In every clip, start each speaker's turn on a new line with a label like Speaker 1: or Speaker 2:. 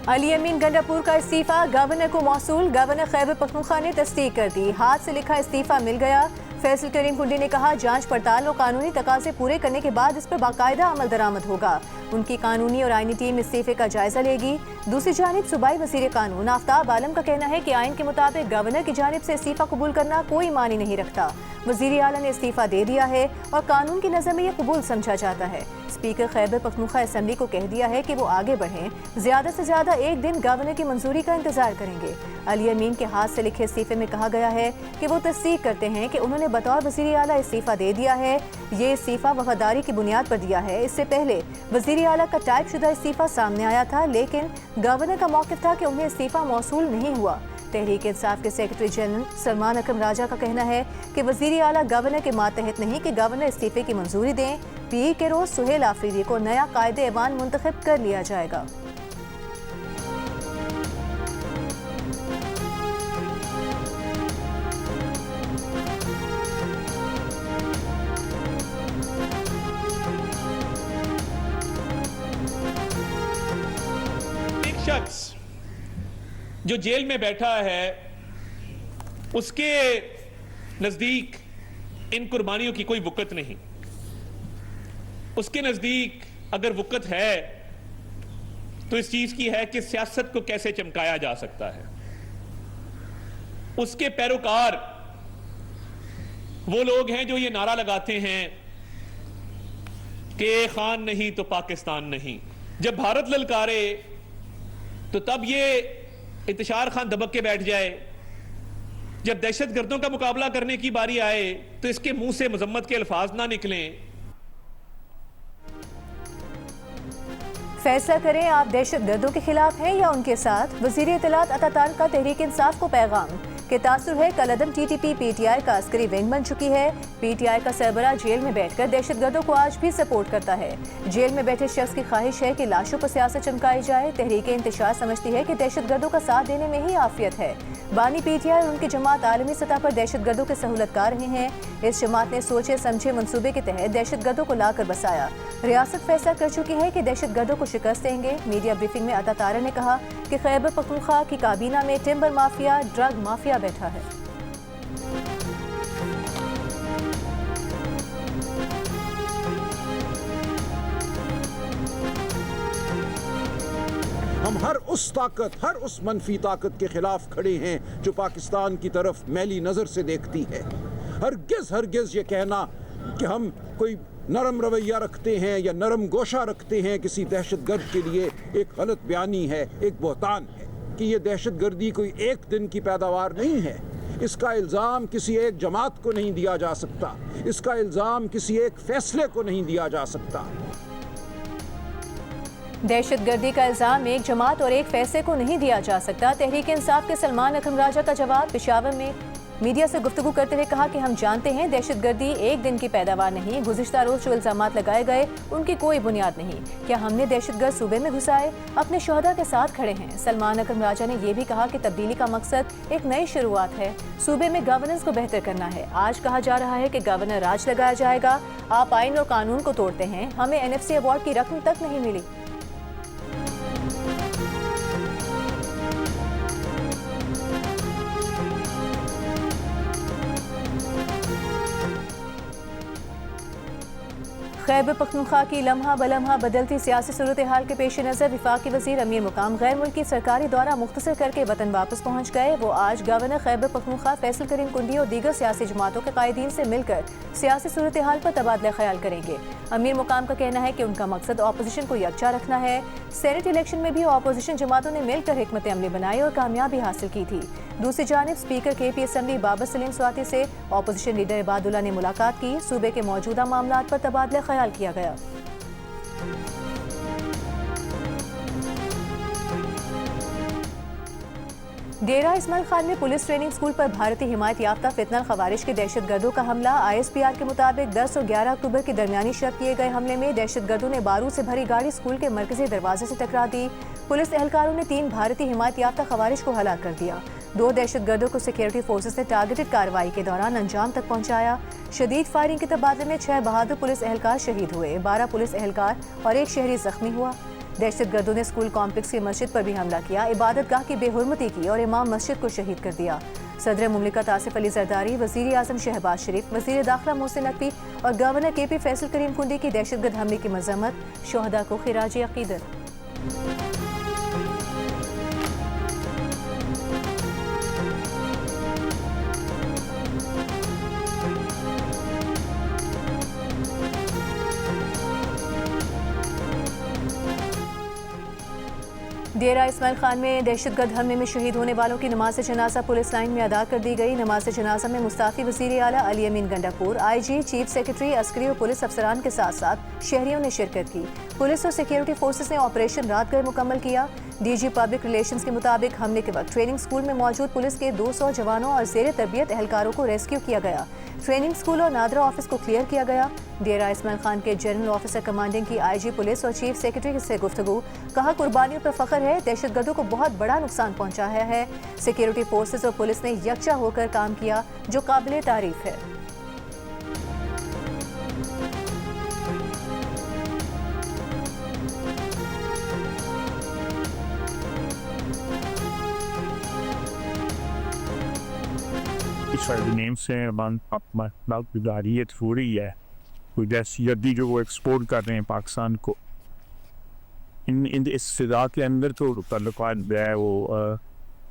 Speaker 1: अली अमीन गंडापुर का इस्तीफा गवर्नर को मौसूल। गवर्नर खैबर पख्तूनख्वा ने तस्दीक कर दी। हाथ से लिखा इस्तीफा मिल गया। फैसल करीम कुंडी ने कहा, जांच पड़ताल और कानूनी तकाजे पूरे करने के बाद इस पर बाकायदा अमल दरामद होगा। उनकी कानूनी और आईनी टीम इस्तीफे का जायजा लेगी। दूसरी जानिब सूबाई वज़ीर कानून आफ्ताब आलम का कहना है कि आइन के मुताबिक गवर्नर की जानिब से इस्तीफा कबूल करना कोई मानी नहीं रखता। वज़ीर आला ने इस्तीफा दे दिया है और कानून की नज़र में यह कबूल समझा जाता है। स्पीकर खैबर पख्तूनख्वा असम्बली को कह दिया है कि वो आगे बढ़ें, ज़्यादा से ज़्यादा एक दिन गवर्नर की मंजूरी का इंतजार करेंगे। अली अमीन के हाथ से लिखे इस्तीफे में कहा गया है कि वो तस्दीक करते हैं कि उन्होंने बतौर वज़ीर आला इस्तीफा दे दिया है। ये इस्तीफा वफादारी की बुनियाद पर दिया है। इससे पहले वज़ीर आला का टाइप शुदा इस्तीफा सामने आया था, लेकिन गवर्नर का मौक़िफ़ था कि उन्हें इस्तीफा मौसूल नहीं हुआ। तहरीक इंसाफ के सेक्रेटरी जनरल सलमान अकरम राजा का कहना है कि वज़ीर आला गवर्नर के मातहत नहीं कि गवर्नर इस्तीफे की मंजूरी दें। पीई के रोज़ सुहेल आफरीदी को नया कायदे ऐवान मुंतखब कर लिया जाएगा।
Speaker 2: एक शख्स जो जेल में बैठा है, उसके नजदीक इन कुर्बानियों की कोई वक़्त नहीं। उसके नजदीक अगर वक़्त है तो इस चीज की है कि सियासत को कैसे चमकाया जा सकता है। उसके पैरोकार वो लोग हैं जो ये नारा लगाते हैं कि खान नहीं तो पाकिस्तान नहीं। जब भारत ललकारे तो तब ये इंतशार खान दबक के बैठ जाए। जब दहशतगर्दों का मुकाबला करने की बारी आए तो इसके मुंह से मजम्मत के अल्फाज ना निकलें।
Speaker 1: फैसला करें, आप दहशतगर्दों के खिलाफ हैं या उनके साथ। वज़ीर इत्तलात अतातान का तहरीक इंसाफ को पैगाम के तासुर है, कलअदम टीटीपी पीटीआई का अस्करी विंग बन चुकी है। पीटीआई का सरबराह जेल में बैठकर दहशतगर्दों को आज भी सपोर्ट करता है। जेल में बैठे शख्स की ख्वाहिश है कि लाशों पर सियासत चमकाई जाए। तहरीक इंतशार समझती है कि दहशतगर्दों का साथ देने में ही आफियत है। बानी पीटीआई और उनकी जमात आलमी सतह पर दहशतगर्दों के सहूलतकार रहे हैं। इस जमात ने सोचे समझे मंसूबे के तहत दहशतगर्दों को लाकर बसाया। रियासत फैसला कर चुकी है कि दहशतगर्दों को शिकस्त देंगे। मीडिया ब्रीफिंग में अता तारा ने कहा कि खैबर पख्तूनख्वा की काबीना में टिम्बर माफिया, ड्रग माफिया बैठा है।
Speaker 3: हम हर उस ताकत, हर उस मनफी ताकत के खिलाफ खड़े हैं जो पाकिस्तान की तरफ मैली नज़र से देखती है। हरगिज़ ये कहना कि हम कोई नरम रवैया रखते हैं या नरम गोशा रखते हैं किसी दहशतगर्द के लिए एक गलत बयानी है, एक बहतान है कि ये दहशतगर्दी कोई एक दिन की पैदावार नहीं है। इसका इल्ज़ाम किसी एक जमात को नहीं दिया जा सकता। इसका इल्ज़ाम किसी एक फैसले को नहीं दिया जा सकता।
Speaker 1: दहशतगर्दी का इल्जाम एक जमात और एक फैसले को नहीं दिया जा सकता। तहरीक इंसाफ के सलमान अकरम राजा का जवाब। पेशावर में मीडिया से गुफ्तगू करते हुए कहा कि हम जानते हैं दहशतगर्दी एक दिन की पैदावार नहीं। गुज़िश्ता रोज जो इल्जामात लगाए गए उनकी कोई बुनियाद नहीं। क्या हमने दहशतगर्द सूबे में घुसाए? अपने शोहदा के साथ खड़े हैं। सलमान अकरम राजा ने यह भी कहा कि तब्दीली का मकसद एक नई शुरुआत है। सूबे में गवर्नेंस को बेहतर करना है। आज कहा जा रहा है कि गवर्नर राज लगाया जाएगा। आप आइन और कानून को तोड़ते हैं। हमें NFC अवार्ड की रकम तक नहीं मिली। खैबर पख्तूनख्वा की लम्हा बलम्हा बदलती सियासी सूरत हाल के पेश नज़र वफाकी वज़ीर अमीर मुकाम गैर मुल्की सरकारी दौरा मुख्तसर करके वतन वापस पहुँच गए। वो आज गवर्नर खैबर पख्तूनख्वा फैसल करीम कुंडी और दीगर सियासी जमातों के कायदीन से मिलकर सियासी सूरत हाल पर तबादला ख्याल करेंगे। अमीर मुकाम का कहना है कि उनका मकसद अपोजिशन को यकजा रखना है। सेनेट इलेक्शन में भी अपोजिशन जमातों ने मिलकर हिकमत अमली बनाई और कामयाबी हासिल की थी। दूसरी जानिब speaker KP assembly Babar Saleem Swati से अपोजिशन लीडर इबादुल्ला ने मुलाकात की। सूबे के मौजूदा मामलात पर तबादला ख्याल किया गया। डेरा इस्माइल खान में पुलिस ट्रेनिंग स्कूल पर भारतीय हिमायत याफ्ता फितनल खवारिश के दहशतगर्दों का हमला। ISPR के मुताबिक 10 और 11 अक्टूबर की दरमियानी शब किए गए हमले में दहशतगर्दों ने बारूद से भरी गाड़ी स्कूल के मरकजी दरवाजे से टकरा दी। पुलिस एहलकारों ने 3 भारतीय हिमायत याफ्ता खवारिश को हलाक कर दिया। 2 दहशतगर्दों को सिक्योरिटी फोर्सेस ने टारगेटेड कार्रवाई के दौरान अंजाम तक पहुंचाया। शदीद फायरिंग के तबादले में 6 बहादुर पुलिस एहलकार शहीद हुए। 12 पुलिस एहलकार और 1 शहरी जख्मी हुआ। दहशतगर्दों ने स्कूल कॉम्प्लेक्स की मस्जिद पर भी हमला किया, इबादतगाह की बेहुरमती की और इमाम मस्जिद को शहीद कर दिया। सदर मुमलिकत आसिफ अली जरदारी, वजीर आजम शहबाज शरीफ, वजीर दाखिला मोहसिन नकवी और गवर्नर KP फैसल करीम कुंडी की दहशतगर्द हमले की मजम्मत, शोहदा को खिराज अकीदत। डेरा इस्माइल खान में दहशतगर्द हमले में शहीद होने वालों की नमाज जनाजा पुलिस लाइन में अदा कर दी गई। नमाज जनाजा में मुस्ताफी वजीर आला Ali Amin Gandapur, IG, chief secretary, Askari और पुलिस अफसरान के साथ साथ शहरियों ने शिरकत की। पुलिस और सिक्योरिटी फोर्सेस ने ऑपरेशन रात गए मुकम्मल किया। DG पब्लिक रिलेशंस के मुताबिक हमले के वक्त ट्रेनिंग स्कूल में मौजूद पुलिस के 200 जवानों और जेर तरबियत एहलकारों को रेस्क्यू किया गया। ट्रेनिंग स्कूल और नादरा ऑफिस को क्लियर किया गया। डेरा इस्माइल खान के जनरल ऑफिसर कमांडिंग की IG पुलिस और चीफ सेक्रेटरी से गुफ्तगू, कहा कुर्बानियों पर फख्र है, दहशतगर्दों को बहुत बड़ा नुकसान पहुंचाया है। सिक्योरिटी फोर्सेस और पुलिस ने यकजा होकर काम किया, जो काबिले तारीफ है।
Speaker 4: नेम से गुजारियत हो रही है, कोई दहशतगर्दी जो वो एक्सपोर्ट कर रहे हैं पाकिस्तान को, इन इस फिजा के अंदर तो तल्लुकात जो है वो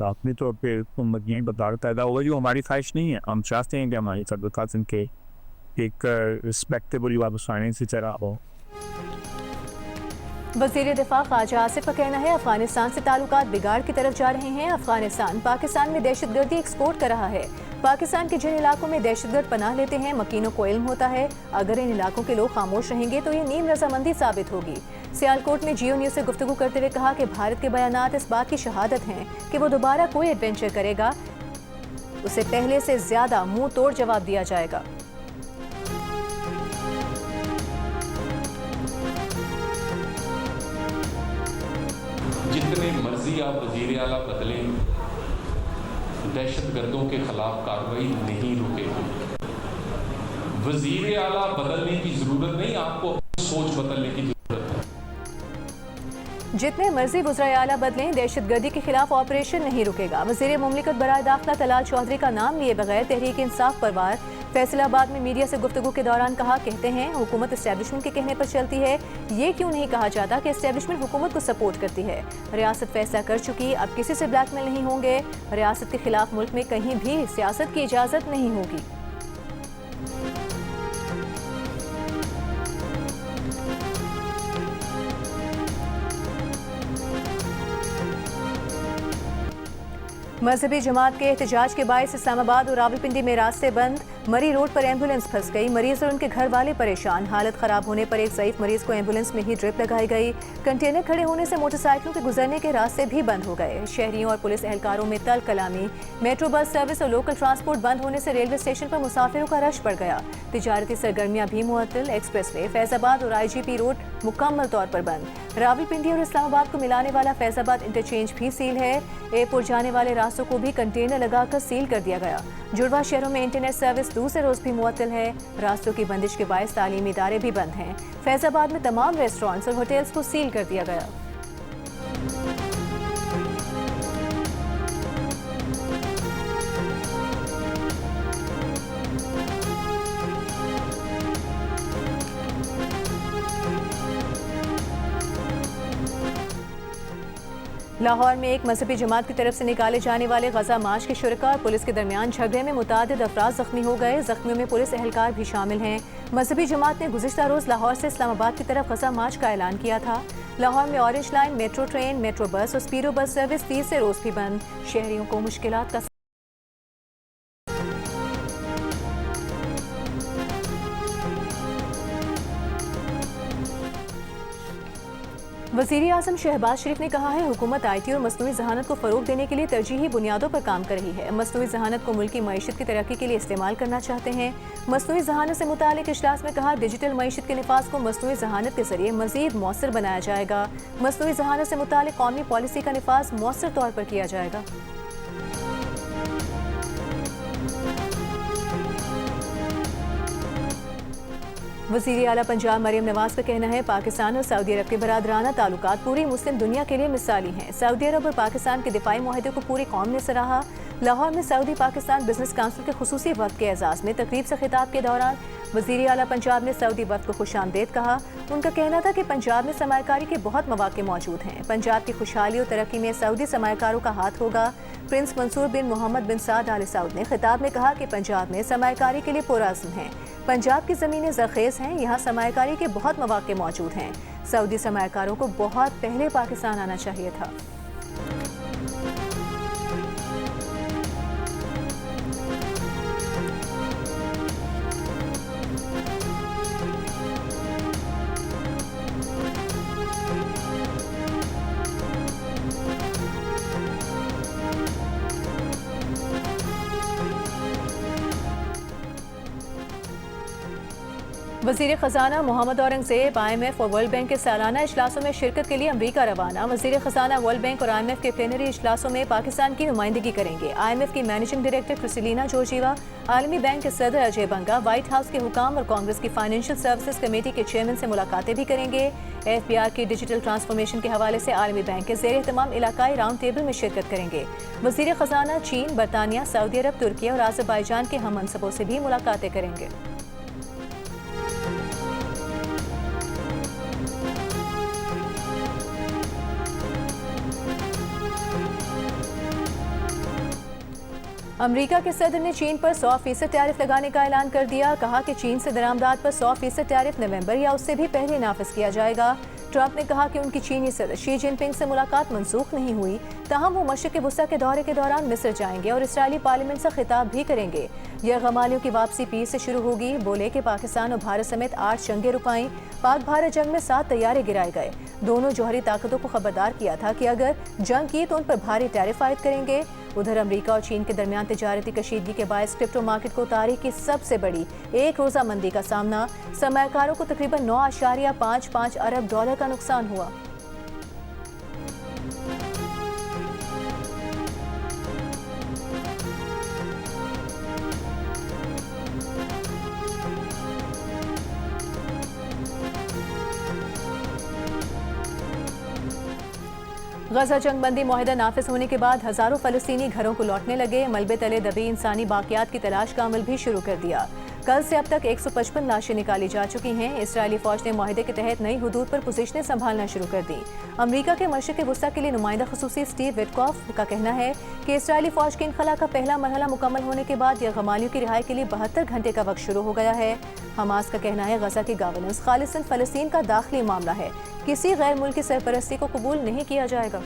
Speaker 4: लाजमी तौर पर यही बदारत पैदा होगा, जो हमारी ख्वाहिश नहीं है। हम चाहते हैं कि हमारी तल्लुकात इनके एक रिस्पेक्टेबल वाबस्तानी से चला हो।
Speaker 1: वज़ीर दिफा ख्वाजा आसिफ का कहना है, अफगानिस्तान से ताल्लुकात बिगाड़ की तरफ जा रहे हैं। अफगानिस्तान पाकिस्तान में दहशतगर्दी एक्सपोर्ट कर रहा है। पाकिस्तान के जिन इलाकों में दहशतगर्द पनाह लेते हैं, मकीनों को इल्म होता है, अगर इन इलाकों के लोग खामोश रहेंगे तो ये नीम रजामंदी साबित होगी। सियालकोट में जियो न्यूज़ से गुफ्तगू करते हुए कहा कि भारत के बयानात इस बात की शहादत हैं कि वो दोबारा कोई एडवेंचर करेगा, उसे पहले से ज्यादा मुंह तोड़ जवाब दिया जाएगा।
Speaker 5: जितने मर्जी आप वजीर आला बदलें, दहशतगर्दों के खिलाफ कार्रवाई नहीं रुकेगी। वजीर आला बदलने की जरूरत नहीं, आपको सोच बदलने की जरूरत है।
Speaker 1: जितने मर्जी वज़राए आला बदलें, दहशतगर्दी के खिलाफ ऑपरेशन नहीं रुकेगा। वज़ीर मुमलिकत बराए दाखिला तलाल चौधरी का नाम लिए बगैर तहरीक इंसाफ परवार फैसलाबाद में मीडिया से गुफ्तगू के दौरान कहा, कहते हैं हुकूमत एस्टेब्लिशमेंट के कहने पर चलती है, ये क्यों नहीं कहा जाता कि एस्टेब्लिशमेंट हुकूमत को सपोर्ट करती है। रियासत फैसला कर चुकी, अब किसी से ब्लैकमेल नहीं होंगे। रियासत के खिलाफ मुल्क में कहीं भी सियासत की इजाज़त नहीं होगी। मजहबी जमात के एहतजाज के बायस इस्लामाबाद और रावलपिंडी में रास्ते बंद। मरी रोड पर एम्बुलेंस फंस गई, मरीज और उनके घर वाले परेशान। हालत खराब होने पर एक ज़ईफ मरीज को एम्बुलेंस में ही ड्रिप लगाई गई। कंटेनर खड़े होने से मोटरसाइकिलों के गुजरने के रास्ते भी बंद हो गए। शहरियों और पुलिस एहलकारों में तल कलामी। मेट्रो बस सर्विस और लोकल ट्रांसपोर्ट बंद होने से रेलवे स्टेशन पर मुसाफिरों का रश बढ़ गया। तिजारती सरगर्मियां भी मुअत्तल। एक्सप्रेसवे, फैजाबाद और IGP रोड मुकम्मल तौर पर बंद। रावलपिंडी और इस्लामाबाद को मिलाने वाला फैजाबाद इंटरचेंज भी सील है। एयरपोर्ट जाने वाले रास्तों को भी कंटेनर लगाकर सील कर दिया गया। जुड़वा शहरों में इंटरनेट सर्विस दूसरे रोज भी मुअत्तल है। रास्तों की बंदिश के बायस तालीमी इदारे भी बंद हैं। फैजाबाद में तमाम रेस्टोरेंट्स और होटल्स को सील कर दिया गया। लाहौर में एक मजहबी जमात की तरफ से निकाले जाने वाले गजा मार्च के शुरका और पुलिस के दरमियान झगड़े में मुतादिद अफराद जख्मी हो गए। जख्मियों में पुलिस एहलकार भी शामिल हैं। मजहबी जमात ने गुज़िश्ता रोज़ लाहौर से इस्लामाबाद की तरफ गजा मार्च का ऐलान किया था। लाहौर में orange line, metro train, metro bus और स्पीडो बस सर्विस तीसरे रोज़ भी बंद। शहरियों को मुश्किलात का वज़ीर आज़म शहबाज शरीफ ने कहा है, हुकूमत IT और मसनूई ज़हानत को फ़रोग देने के लिए तरजीही बुनियादों पर काम कर रही है। मसनूई ज़हानत को मुल्क की मईशत की तरक्की के लिए इस्तेमाल करना चाहते हैं। मसनूई ज़हानत से मुतालिक इजलास में कहा, डिजिटल मईशत के निफाज को मसनूई ज़हानत के जरिए मज़ीद मौसर बनाया जाएगा। मसनूई ज़हानत से मुतालिक कौमी पॉलिसी का निफाज मौसर तौर पर किया जाएगा। वज़ीर आला पंजाब मरियम नवाज का कहना है पाकिस्तान और सऊदी अरब के बरादराना ताल्लुकात पूरी मुस्लिम दुनिया के लिए मिसाली हैं। सऊदी अरब और पाकिस्तान के दिफाई मुआहदे को पूरी कौम ने सराहा। लाहौर में सऊदी पाकिस्तान बिजनेस काउंसिल के खुसूसी वक्त के एजाज़ में तकरीब से खिताब के दौरान वज़ीर आला पंजाब ने सऊदी वक्त को खुशामदीद कहा। उनका कहना था कि पंजाब में सरमायाकारी के बहुत मौके मौजूद हैं। पंजाब की खुशहाली और तरक्की में सऊदी सरमायाकारों का हाथ होगा। प्रिंस मंसूर बिन मोहम्मद बिन साद आल सऊद ने खिताब में कहा कि पंजाब में सरमायाकारी के लिए पुरअज़्म हैं। पंजाब की ज़मीनें ज़रख़ेज़ हैं, यहाँ सरमायाकारी के बहुत मौके मौजूद हैं। सऊदी सरमायाकारों को बहुत पहले पाकिस्तान आना चाहिए था। वज़ीर ख़जाना मोहम्मद औरंगज़ेब IMF और वर्ल्ड बैंक के सालाना इजलासों में शिरकत के लिए अमरीका रवाना। वज़ीर ख़जाना वर्ल्ड बैंक और IMF के प्लेनरी इजलासों में पाकिस्तान की नुमाइंदगी करेंगे। IMF की मैनेजिंग डायरेक्टर क्रिस्टलिना जॉर्जिवा, आलमी बैंक के सदर अजय बंगा, व्हाइट हाउस के हुकाम और कांग्रेस की फाइनेंशियल सर्विसेज कमेटी के चेयरमैन से मुलाकातें भी करेंगे। FBR की डिजिटल ट्रांसफॉर्मेशन के हवाले से आलमी बैंक के ज़ेर एहतमाम इलाकाई राउंड टेबल में शिरकत करेंगे। वज़ीर ख़जाना चीन, बरतानिया, सऊदी अरब, तुर्की और आज़रबाईजान के हम मनसबों से भी मुलाकातें करेंगे। अमेरिका के सदर ने चीन पर 100% टैरिफ लगाने का ऐलान कर दिया। कहा कि चीन से दरामदात पर 100% टैरिफ नवंबर या उससे भी पहले नाफिज किया जाएगा। ट्रंप ने कहा कि उनकी चीनी सदर शी जिनपिंग से मुलाकात मंसूख नहीं हुई, ताहम वो मशरिक़ वुस्ता के दौरे के दौरान मिस्र जाएंगे और इसराइली पार्लियामेंट से खिताब भी करेंगे। यह गमालियों की वापसी पीर से शुरू होगी। बोले कि पाकिस्तान और भारत समेत 8 जंगें रुकाई। पाक भारत जंग में 7 तैयारे गिराए गए। दोनों जौहरी ताकतों को खबरदार किया था कि अगर जंग की तो उन पर भारी टैरिफ आयद करेंगे। उधर अमेरिका और चीन के दरमियान तिजारती कशीदगी के बायस क्रिप्टो मार्केट को तारीख की सबसे बड़ी एक रोज़ा मंदी का सामना। सरमायाकारों को तकरीबन 9.55 अरब डॉलर का नुकसान हुआ। गजा जंगबंदी मुआहदा नाफिज होने के बाद हजारों फलस्तीनी घरों को लौटने लगे। मलबे तले दबी इंसानी बाकियात की तलाश का अमल भी शुरू कर दिया। कल से अब तक 155 लाशें निकाली जा चुकी हैं। इसराइली फौज ने मुआहदे के तहत नई हुदूद पर पोजीशनें संभालना शुरू कर दी। अमेरिका के मशरिक़ वुस्ता के लिए नुमाइंदा खसूसी स्टीव विटकॉफ का कहना है कि इसराइली फौज के इनखला का पहला मरहला मुकम्मल होने के बाद यह गमालियों की रिहाई के लिए 72 घंटे का वक्त शुरू हो गया है। हमास का कहना है गजा की गवर्नेंस खालिसन फ़लस्तीन का दाखिली मामला है, किसी गैर मुल्की सरपरस्ती को कबूल नहीं किया जाएगा।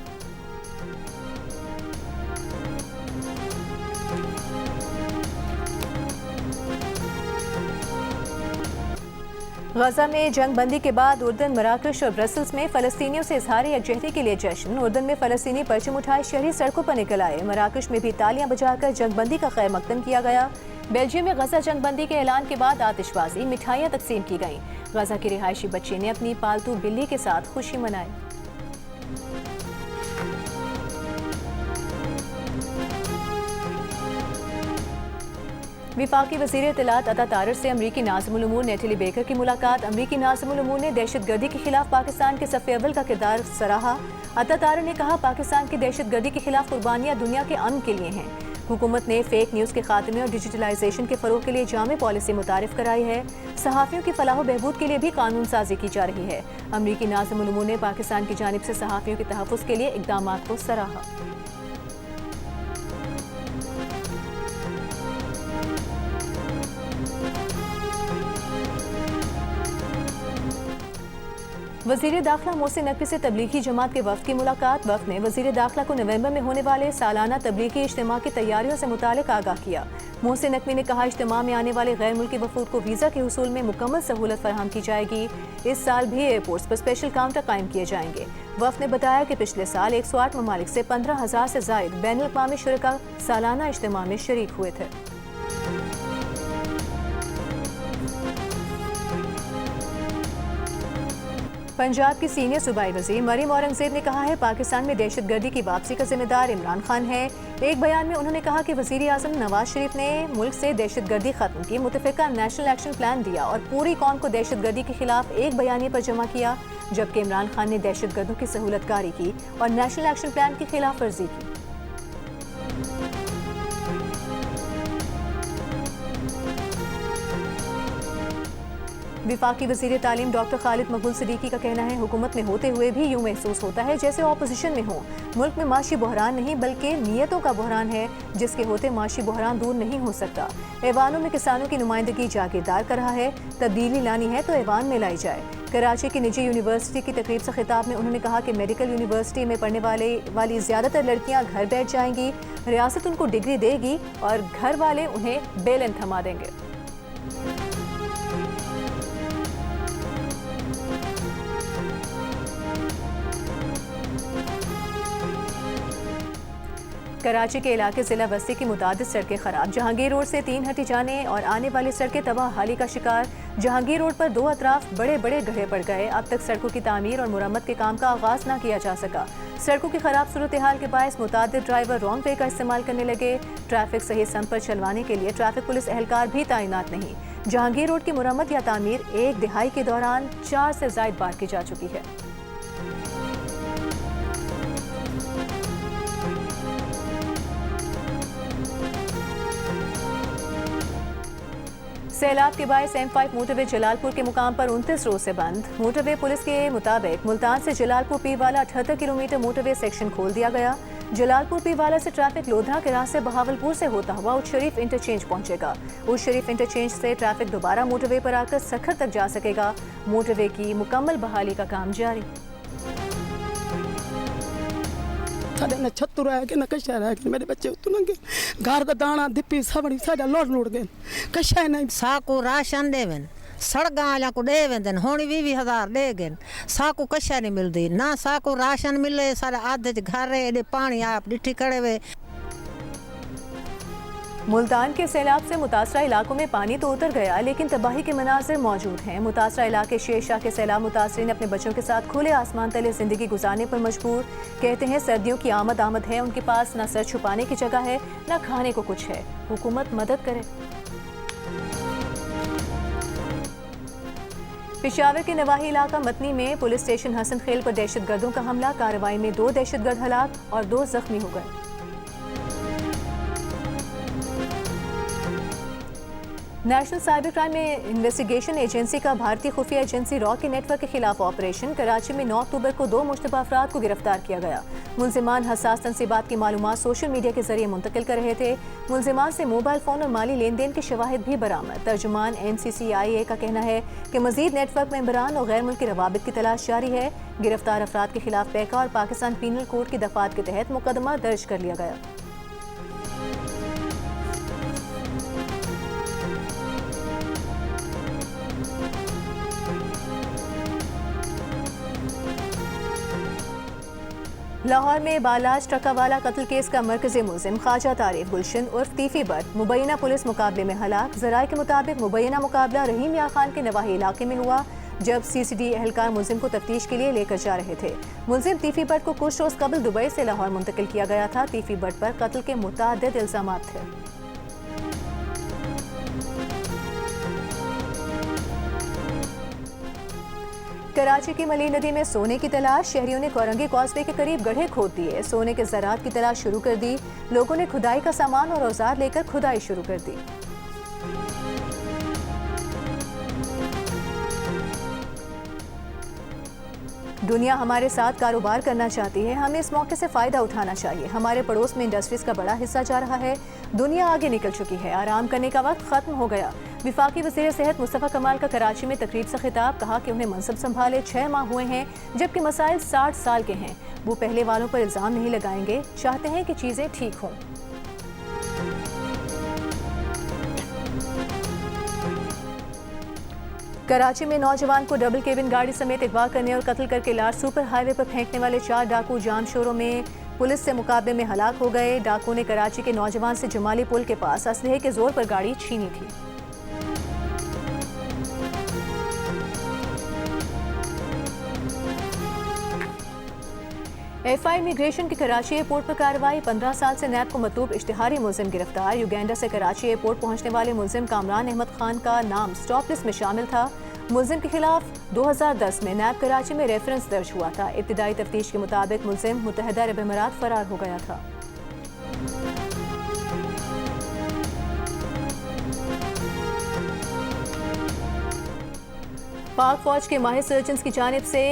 Speaker 1: गजा में जंग बंदी के बाद उर्दन, मराकश और ब्रसल्स में फ़लस्तीनियों से इजहार यकजहती के लिए जश्न। उर्दन में फ़लस्तीनी परचम उठाए शहरी सड़कों पर निकल आए। मराकश में भी तालियां बजाकर जंग बंदी का खैर मकदम किया गया। बेल्जियम में गजा जंग बंदी के ऐलान के बाद आतिशबाजी, मिठाइयाँ तकसीम की गईं। गजा की रिहायशी बच्ची ने अपनी पालतू बिल्ली के साथ खुशी मनाई। विफाकी वज़ीर इत्तलात अता तारर से अमरीकी नाज़िमुल उमूर नेटली बेकर की मुलाकात। अमरीकी नाज़िमुल उमूर ने दहशतगर्दी के खिलाफ पाकिस्तान के सफ़े अव्वल का किरदार सराहा। अता तारर ने कहा पाकिस्तान की दहशतगर्दी के खिलाफ कुर्बानियाँ दुनिया के अमन के लिए हैं। हुकूमत ने फेक न्यूज़ के खात्मे और डिजिटलाइजेशन के फ़रोग़ के लिए जामे पॉलिसी मुतारिफ कराई है। सहाफ़ियों की फ़लाह बहबूद के लिए भी कानून साजी की जा रही है। अमरीकी नाज़िमुल उमूर ने पाकिस्तान की जानिब से सहाफ़ियों के तहफ़्फ़ुज़ के लिए इक़दामात को सराहा। वज़ीर दाखिला मोहसिन नकवी से तबलीगी जमात के वफ़द की मुलाकात। वफ़द ने वज़ीर दाखिला को नवंबर में होने वाले सालाना तबलीगी इज्तिमा की तैयारियों से मुतालिक आगाह किया। मोहसिन नकवी ने कहा इज्तिमा में आने वाले गैर मुल्की वफूद को वीज़ा के हुसूल में मुकम्मल सहूलत फराहम की जाएगी। इस साल भी एयरपोर्ट्स पर स्पेशल काउंटर कायम किए जाएंगे। वफ़द ने बताया कि पिछले साल 108 ममालिक से 15,000 से ज़ायद बैनुल अक़वामी शुरका सालाना इज्तिमा में शरीक हुए थे। पंजाब की सीनियर सूबाई वज़ीर मरीम औरंगज़ेब ने कहा है पाकिस्तान में दहशतगर्दी की वापसी का जिम्मेदार इमरान खान है। एक बयान में उन्होंने कहा कि वज़ीर आज़म नवाज शरीफ ने मुल्क से दहशतगर्दी खत्म की, मुतफ़िका नेशनल एक्शन प्लान दिया और पूरी कौम को दहशतगर्दी के खिलाफ एक बयानी पर जमा किया, जबकि इमरान खान ने दहशतगर्दों की सहूलतकारी की और नेशनल एक्शन प्लान की खिलाफ वर्जी की। विफाकी वज़ीर तालीम डॉक्टर खालिद मकबूल सिद्दीकी का कहना है हुकूमत में होते हुए भी यूं महसूस होता है जैसे ऑपोजिशन में हो। मुल्क में माशी बहरान नहीं बल्कि नीयतों का बहरान है, जिसके होते माशी बहरान दूर नहीं हो सकता। ऐवानों में किसानों की नुमाइंदगी जागीरदार कर रहा है, तब्दीली लानी है तो ऐवान में लाई जाए। कराची की निजी यूनिवर्सिटी की तकरीब से खिताब में उन्होंने कहा कि मेडिकल यूनिवर्सिटी में पढ़ने वाली ज़्यादातर लड़कियाँ घर बैठ जाएंगी, रियासत उनको डिग्री देगी और घर वाले उन्हें बेलन थमा देंगे। कराची के इलाके जिला बस्ती की मुतादिद सड़कें खराब, जहांगीर रोड से 3 हटी जाने और आने वाली सड़कें तबाह हाली का शिकार। जहांगीर रोड पर 2 अतराफ बड़े बड़े गड्ढे पड़ गए। अब तक सड़कों की तामीर और मुरम्मत के काम का आगाज ना किया जा सका। सड़कों की खराब सूरत हाल के बायस मुतादिद ड्राइवर रॉन्ग वे का इस्तेमाल करने लगे। ट्रैफिक सही सम पर चलवाने के लिए ट्रैफिक पुलिस एहलकार भी तैनात नहीं। जहांगीर रोड की मुरम्मत या तामीर 1 दिहाई के दौरान 4 से ज़ायद बार की जा चुकी है। सैलाब के बायस M5 मोटरवे जलालपुर के मुकाम पर 29 रोज से बंद। मोटरवे पुलिस के मुताबिक मुल्तान से Jalalpur Pirwala 78 kilometre motorway section खोल दिया गया। जलालपुर पीरवाला से ट्रैफिक लोधरा के रास्ते बहावलपुर से होता हुआ उस शरीफ इंटरचेंज पहुंचेगा। उस शरीफ इंटरचेंज से ट्रैफिक दोबारा मोटरवे पर आकर सखर तक जा सकेगा। मोटरवे की मुकम्मल बहाली का काम जारी।
Speaker 6: न छत्तू रह गए न कशा रह गए, मेरे बच्चे उतनेंगे घर का दाना दिप्पी सबड़ी साडा लोट गए, कशा नहीं।
Speaker 7: साकू राशन देवन सड़गा वाला को दे वेंदन होनी 20,000 दे गए, साकू कशा नहीं मिलती ना, साकू राशन मिले सारे आधे घर एडे पानी आप डिठी खड़े हुए।
Speaker 1: मुल्तान के सैलाब से मुतासरा इलाकों में पानी तो उतर गया, लेकिन तबाही के मनाजिर मौजूद हैं। मुतासरा इलाके शेरशाह के सैलाब मुतासरीन अपने बच्चों के साथ खुले आसमान तले जिंदगी गुजारने पर मजबूर। कहते हैं सर्दियों की आमद है, उनके पास ना सर छुपाने की जगह है ना खाने को कुछ है। हुकूमत मदद करे। पेशावर के नवाही इलाका मतनी में पुलिस स्टेशन हसन खेल पर दहशतगर्दों का हमला। कार्रवाई में 2 दहशतगर्द हलाक और 2 जख्मी हो गए। National cyber crime investigation agency का भारतीय खुफिया एजेंसी रॉ के नेटवर्क के खिलाफ ऑपरेशन। कराची में 9 अक्टूबर को 2 मुश्तबा अफराद को गिरफ्तार किया गया। मुलजिमान हसास तनसीबात की मालूमात सोशल मीडिया के जरिए मुंतकिल कर रहे थे। मुलजिमान से मोबाइल फोन और माली लेन देन के शवाहिद भी बरामद। तर्जुमान NCCIA का कहना है कि मजीद नेटवर्क मेंबरान और गैर मुल्की रवाबित की तलाश जारी है। गिरफ्तार अफराद के खिलाफ पैका और पाकिस्तान पीनल कोड की दफात के तहत मुकदमा दर्ज कर लिया गया। लाहौर में बालाज ट्रकावाला कत्ल केस का मरकजी मुलजिम ख्वाजा तारिफ गुलशन उर्फ तीफी बट मुबैना पुलिस मुकाबले में हलाक। ज़राए के मुताबिक मुबैना मुकाबला रहीम या खान के नवाही इलाके में हुआ, जब CCD एहलकार मुलजिम को तफ्तीश के लिए लेकर जा रहे थे। मुलजिम तीफी बट को कुछ रोज कबल दुबई से लाहौर मुंतकिल किया गया था। तीफी बट पर कत्ल के मुतादिद इल्जामात थे। कराची की मली नदी में सोने की तलाश। शहरियों ने कोरंगी कॉजवे के करीब गड्ढे खोद दिए। सोने के ज़रात की तलाश शुरू कर दी। लोगों ने खुदाई का सामान और औजार लेकर खुदाई शुरू कर दी। दुनिया हमारे साथ कारोबार करना चाहती है, हमें इस मौके से फ़ायदा उठाना चाहिए। हमारे पड़ोस में इंडस्ट्रीज़ का बड़ा हिस्सा जा रहा है। दुनिया आगे निकल चुकी है, आराम करने का वक्त ख़त्म हो गया। विफाकी वज़ीर सेहत मुस्तफ़ा कमाल का कराची में तकरीब से खिताब। कहा कि उन्हें मनसब संभाले 6 माह हुए हैं, जबकि मसाइल 60 साल के हैं। वो पहले वालों पर इल्ज़ाम नहीं लगाएंगे, चाहते हैं कि चीज़ें ठीक हों। कराची में नौजवान को डबल केबिन गाड़ी समेत अगवा करने और कत्ल करके लाश सुपर हाईवे पर फेंकने वाले 4 डाकू जाम शोरों में पुलिस से मुकाबले में हलाक हो गए। डाकू ने कराची के नौजवान से जमाली पुल के पास असलहे के जोर पर गाड़ी छीनी थी। एफआई इमिग्रेशन की कराची एयरपोर्ट पर कार्रवाई। 15 साल से नैब को मतलूब इश्तिहारी मुलजिम गिरफ्तार। युगांडा से कराची एयरपोर्ट पहुंचने वाले मुलजिम कामरान अहमद खान का नाम स्टॉप लिस्ट में शामिल था। मुलजिम के खिलाफ 2010 में नैब कराची में रेफरेंस दर्ज हुआ था। इब्तिदाई तफ्तीश के मुताबिक मुलजिम मुत्तहिदा अरब अमीरात फरार हो गया था। पाक फौज के माहिर सर्जन्स की जानिब से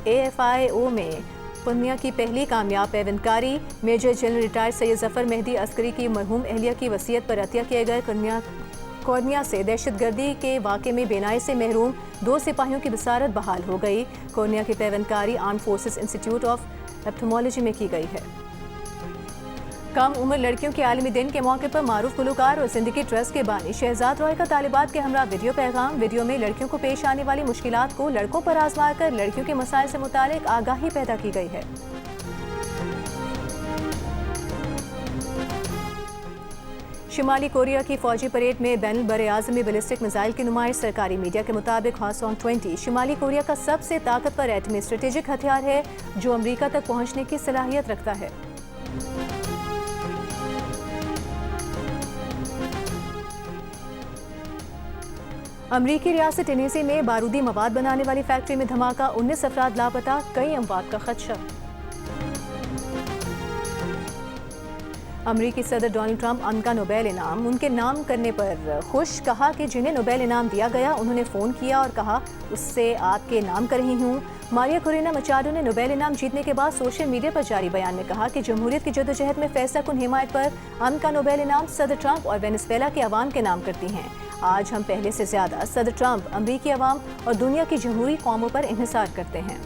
Speaker 1: AFIO में पुनिया की पहली कामयाब पैवंदकारी। Major general retired Syed Zafar Mehdi Askari की मरहूम अहलिया की वसीयत पर अतिया किए गए कोर्निया से दहशतगर्दी के वाक़े में बेनाई से महरूम 2 सिपाहियों की बसारत बहाल हो गई। कोर्निया की पैवंदकारी आर्म फोर्सेस इंस्टीट्यूट ऑफ एप्थोमोलॉजी में की गई है। कम उम्र लड़कियों के आलमी दिन के मौके पर मारूफ गुलकार और जिंदगी ट्रस्ट के बानी शहजाद रॉय का तालिबात के हमरा वीडियो पैगाम। वीडियो में लड़कियों को पेश आने वाली मुश्किलात को लड़कों पर आजमा कर लड़कियों के मसाइल से मुतालिक आगाही पैदा की गई है। शुमाली कोरिया की फौजी परेड में बैनुल बर-ए-आज़मी बैलिस्टिक मिसाइल की नुमाइश। सरकारी मीडिया के मुताबिक हॉसॉन्ग 20 शुमाली कोरिया का सबसे ताकतवर एटमी स्ट्रेटेजिक हथियार है जो अमेरिका तक पहुंचने की सलाहियत रखता है। अमरीकी रियासत टेनेसी में बारूदी मवाद बनाने वाली फैक्ट्री में धमाका। 19 अफराद लापता, कई अमवात का खदशा। अमरीकी सदर डोनाल्ड ट्रंप अमन का नोबेल इनाम उनके नाम करने पर खुश। कहा कि जिन्हें नोबेल इनाम दिया गया उन्होंने फ़ोन किया और कहा उससे आपके नाम कर रही हूँ। मारिया कोरेना मचाडो ने नोबेल इनाम जीतने के बाद सोशल मीडिया पर जारी बयान में कहा कि जमहूरियत की जदोजहद में फैसला कुन हिमायत पर अमन का नोबेल इनाम सदर ट्रंप और वेनेजुएला के अवाम के नाम करती हैं। आज हम पहले से ज़्यादा सदर ट्रंप अमरीकी अवाम और दुनिया की जमहूरी कौमों पर इंहिसार करते हैं।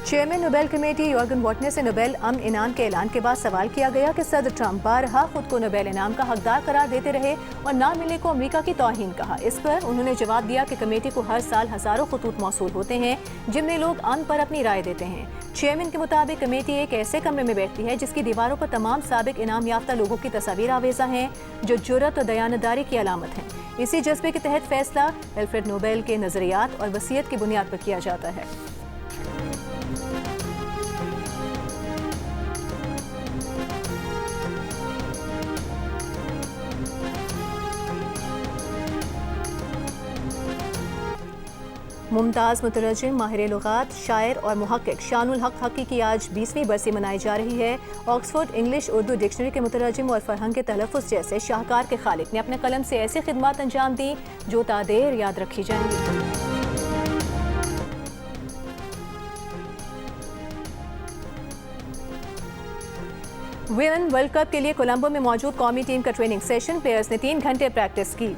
Speaker 1: चेयरमैन नोबेल कमेटी यॉर्गन वॉटने से नोबेल अमन इनाम के ऐलान के बाद सवाल किया गया कि सदर ट्रंप बारहा खुद को नोबेल इनाम का हकदार करार देते रहे और ना मिलने को अमेरिका की तौहीन कहा। इस पर उन्होंने जवाब दिया कि कमेटी को हर साल हजारों खतूत मौसूल होते हैं जिनमें लोग अमन पर अपनी राय देते हैं। चेयरमैन के मुताबिक कमेटी एक ऐसे कमरे में बैठती है जिसकी दीवारों पर तमाम साबिक इनाम याफ्ता लोगों की तस्वीर आवेजा हैं जो जुर्रत और दयानतदारी की अलामत हैं। इसी जज्बे के तहत फैसला अल्फ्रेड नोबेल के नजरियात और वसीयत की बुनियाद पर किया जाता है। मुमताज़ मुतरजम माहिर लुगात शायर और मुहक्किक शानुल हक हकी की आज 20वीं बरसी मनाई जा रही है। ऑक्सफोर्ड इंग्लिश उर्दू डिक्शनरी के मुतरजम और फरहंग के तलफ़्फ़ुज़ जैसे शाहकार के खालिक ने अपने कलम से ऐसी खिदमत अंजाम दी जो तादेर याद रखी जाएंगी। विमेन वर्ल्ड कप के लिए कोलंबो में मौजूद कौमी टीम का ट्रेनिंग सेशन। प्लेयर्स ने 3 घंटे प्रैक्टिस की।